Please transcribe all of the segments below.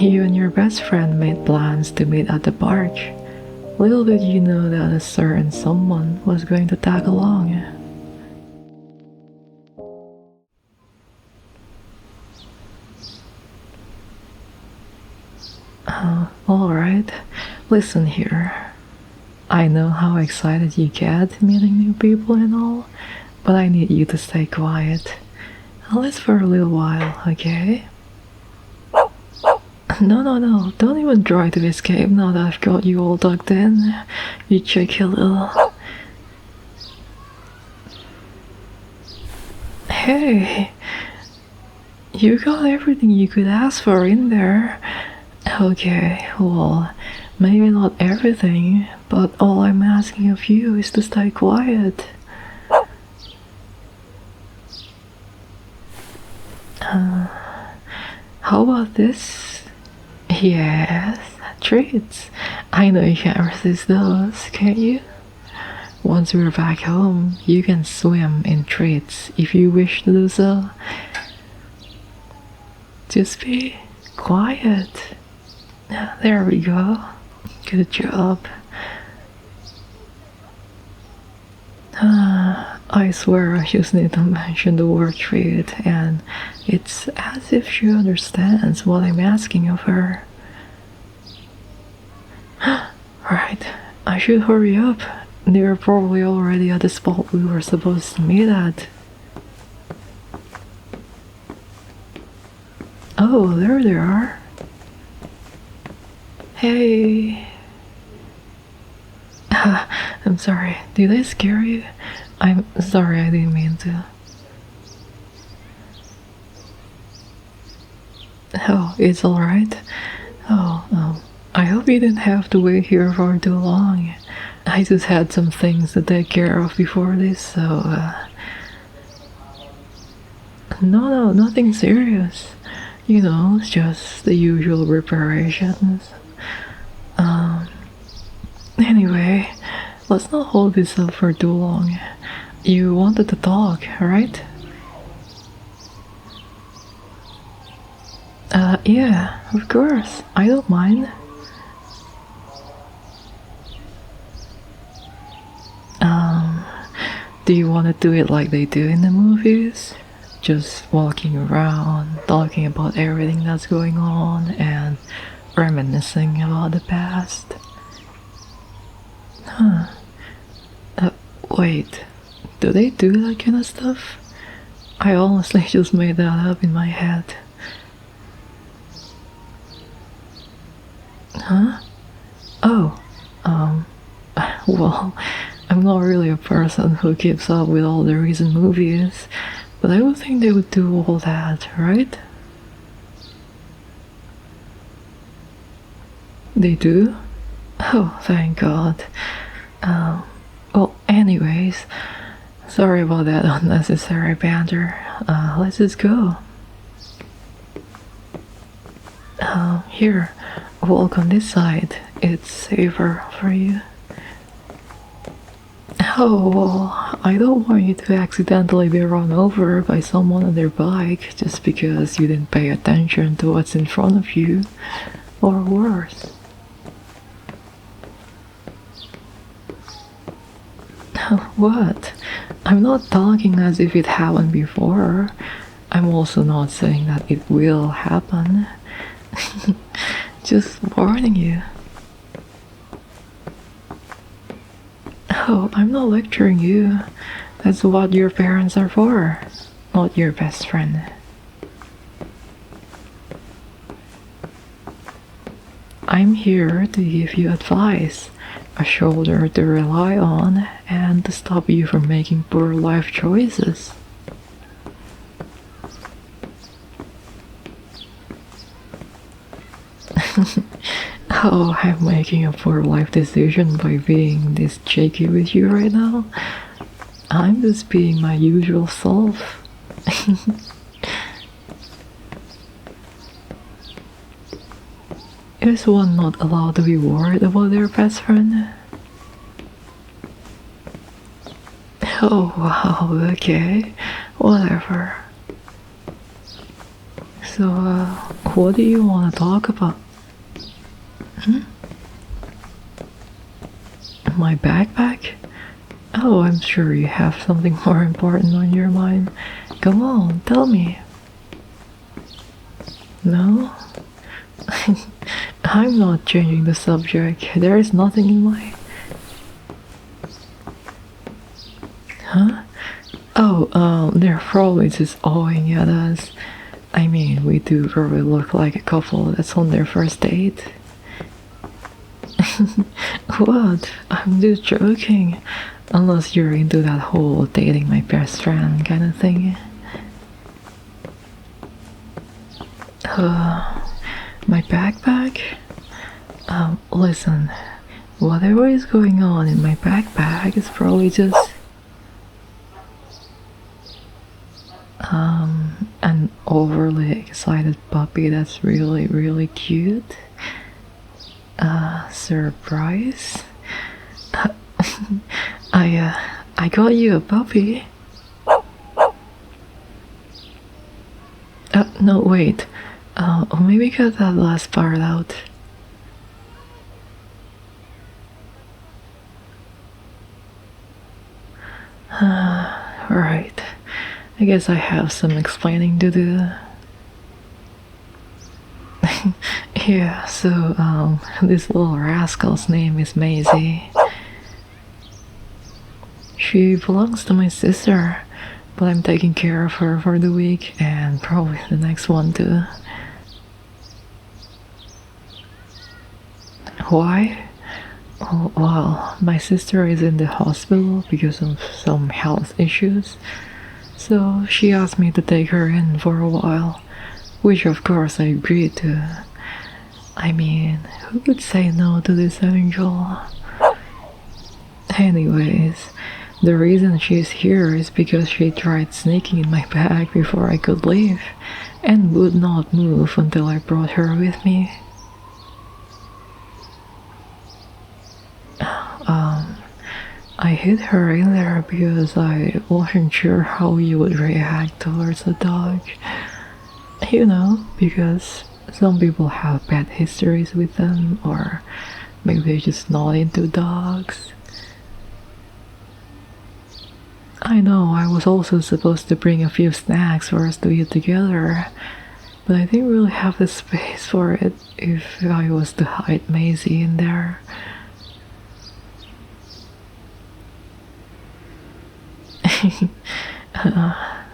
You and your best friend made plans to meet at the park. Little did you know that a certain someone was going to tag along. Alright, listen here. I know how excited you get meeting new people and all, but I need you to stay quiet. At least for a little while, okay? No, don't even try to escape now that I've got you all tucked in. You cheeky little... Hey, you got everything you could ask for in there. Okay, well, maybe not everything, but all I'm asking of you is to stay quiet. How about this? Yes, treats. I know you can't resist those, can't you? Once we're back home, you can swim in treats if you wish to do so. Just be quiet. There we go. Good job. I swear I just need to mention the word treat, and it's as if she understands what I'm asking of her. Right, I should hurry up. They're probably already at the spot we were supposed to meet at. Oh, there they are. Hey. I'm sorry, did I scare you? I'm sorry, I didn't mean to. Oh, it's alright. I hope you didn't have to wait here for too long. I just had some things to take care of before this, so... No, nothing serious. You know, it's just the usual reparations. Anyway, let's not hold this up for too long. You wanted to talk, right? Yeah, of course. I don't mind. Do you want to do it like they do in the movies? Just walking around, talking about everything that's going on, and reminiscing about the past? Wait, do they do that kind of stuff? I honestly just made that up in my head. Huh? Oh, well, I'm not really a person who keeps up with all the recent movies, but I would think they would do all that, right? They do? Oh, thank God. Well, anyways, sorry about that unnecessary banter. Let's just go. Here, walk on this side. It's safer for you. Oh, well, I don't want you to accidentally be run over by someone on their bike just because you didn't pay attention to what's in front of you, or worse. What? I'm not talking as if it happened before. I'm also not saying that it will happen. Just warning you. Oh, I'm not lecturing you. That's what your parents are for, not your best friend. I'm here to give you advice, a shoulder to rely on, and to stop you from making poor life choices. Oh, I'm making a poor life decision by being this cheeky with you right now. I'm just being my usual self. Is one not allowed to be worried about their best friend? Oh wow, okay, whatever. So, what do you want to talk about? My backpack? Oh, I'm sure you have something more important on your mind. Come on, tell me. No? I'm not changing the subject. There is nothing in my... Huh? Oh, they're probably just awing at us. I mean, we do really look like a couple that's on their first date. What? I'm just joking. Unless you're into that whole dating my best friend kind of thing. My backpack? Listen. Whatever is going on in my backpack is probably just... an overly excited puppy that's really, really cute. Surprise? I got you a puppy. No, wait. Maybe cut that last part out. Right. I guess I have some explaining to do. Yeah, so, this little rascal's name is Maisie. She belongs to my sister, but I'm taking care of her for the week and probably the next one too. Why? Oh, well, my sister is in the hospital because of some health issues, so she asked me to take her in for a while, which of course I agreed to. I mean, who could say no to this angel? Anyways, the reason she's here is because she tried sneaking in my bag before I could leave and would not move until I brought her with me. I hid her in there because I wasn't sure how you would react towards a dog. You know, because some people have bad histories with them, or maybe they're just not into dogs. I know I was also supposed to bring a few snacks for us to eat together, but I didn't really have the space for it if I was to hide Maisie in there.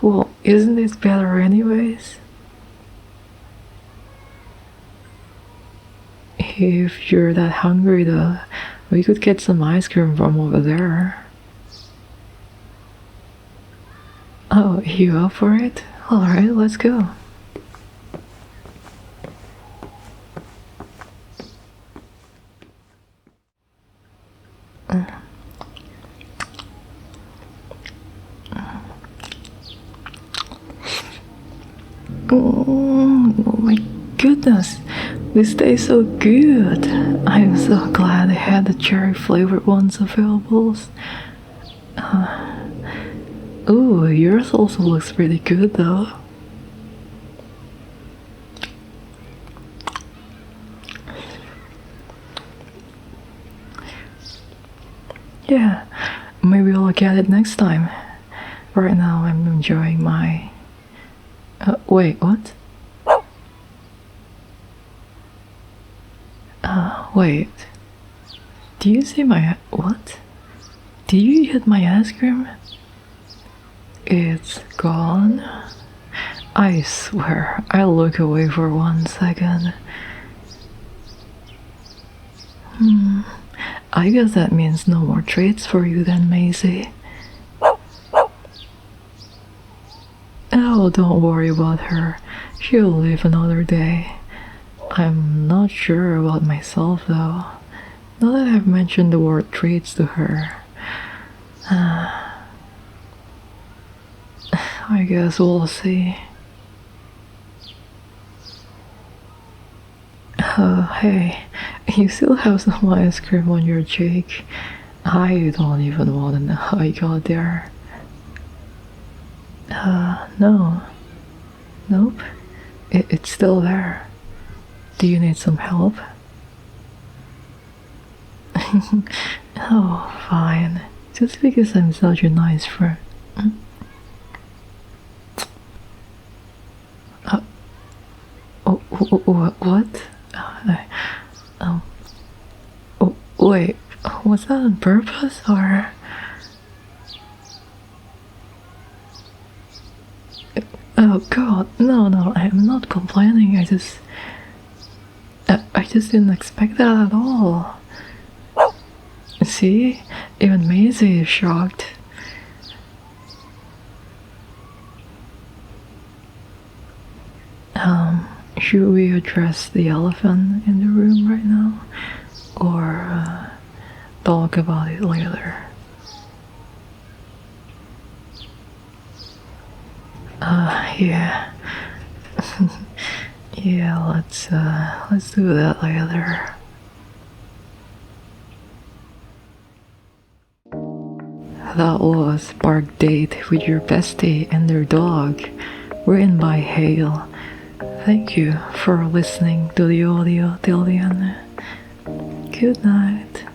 Well, isn't it better anyways? If you're that hungry though, we could get some ice cream from over there. Oh, you up for it? Alright, let's go. Oh my goodness, this tastes so good. I'm so glad I had the cherry flavored ones available. Ooh, yours also looks pretty good though. Yeah, maybe I'll get it next time. Right now I'm enjoying my... wait, what? Wait. Do you see my... what? Did you hit my ice cream? It's gone? I swear, I look away for 1 second. I guess that means no more treats for you then, Maisie. Oh, don't worry about her. She'll live another day. I'm not sure about myself though. Now that I've mentioned the word treats to her. I guess we'll see. Hey, you still have some ice cream on your cheek. I don't even want to know how you got there. No. Nope. It's still there. Do you need some help? Oh, fine. Just because I'm such a nice friend. What? Wait, was that on purpose or? Oh God, no, I'm not complaining. I just didn't expect that at all. See, even Maisie is shocked. Should we address the elephant in the room right now, or talk about it later? Yeah. Yeah, let's do that later. That was Park Date with Your Bestie and Their Dog, written by Hale. Thank you for listening to the audio till the end. Good night.